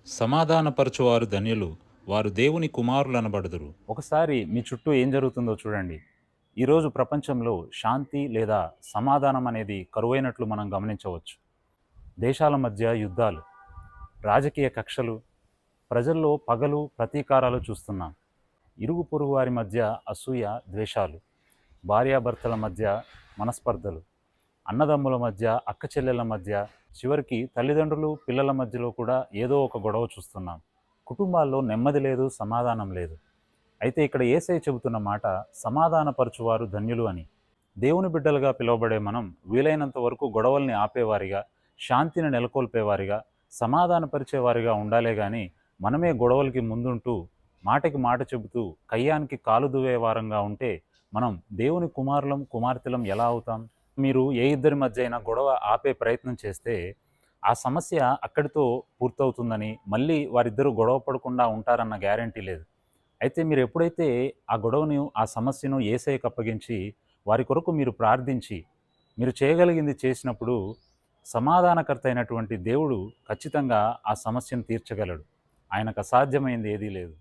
సమాధానపరచువారు ధన్యులు, వారు దేవుని కుమారులనబడుదురు. ఒకసారి మీ చుట్టూ ఏం జరుగుతుందో చూడండి. ఈరోజు ప్రపంచంలో శాంతి లేదా సమాధానం అనేది కరువైనట్లు మనం గమనించవచ్చు. దేశాల మధ్య యుద్ధాలు, రాజకీయ కక్షలు, ప్రజల్లో పగలు ప్రతీకారాలు చూస్తున్నాం. ఇరుగు పొరుగు వారి మధ్య అసూయ, ద్వేషాలు, భార్యాభర్తల మధ్య మనస్పర్ధలు, అన్నదమ్ముల మధ్య, అక్క చెల్లెల మధ్య, చివరికి తల్లిదండ్రులు పిల్లల మధ్యలో కూడా ఏదో ఒక గొడవ చూస్తున్నాం. కుటుంబాల్లో నెమ్మది లేదు, సమాధానం లేదు. అయితే ఇక్కడ యేసయ్య చెబుతున్న మాట సమాధానపరచువారు ధన్యులు అని. దేవుని బిడ్డలుగా పిలువబడే మనం వీలైనంత వరకు గొడవల్ని ఆపేవారిగా, శాంతిని నెలకొల్పేవారిగా, సమాధానపరిచేవారిగా ఉండాలే గాని మనమే గొడవలకి ముందుంటూ మాటకి మాట చెబుతూ కయ్యానికి కాలు దువ్వే వారంగా ఉంటే మనం దేవుని కుమారులం, కుమార్తెలం ఎలా అవుతాం? మీరు ఏ ఇద్దరి మధ్య అయినా గొడవ ఆపే ప్రయత్నం చేస్తే ఆ సమస్య అక్కడితో పూర్తవుతుందని, మళ్ళీ వారిద్దరూ గొడవ పడకుండా ఉంటారన్న గ్యారంటీ లేదు. అయితే మీరు ఎప్పుడైతే ఆ గొడవను, ఆ సమస్యను యేసయ్యకి అప్పగించి వారి కొరకు మీరు ప్రార్థించి మీరు చేయగలిగింది చేసినప్పుడు సమాధానకర్త అయినటువంటి దేవుడు ఖచ్చితంగా ఆ సమస్యను తీర్చగలడు. ఆయనకు అసాధ్యమైంది ఏదీ లేదు.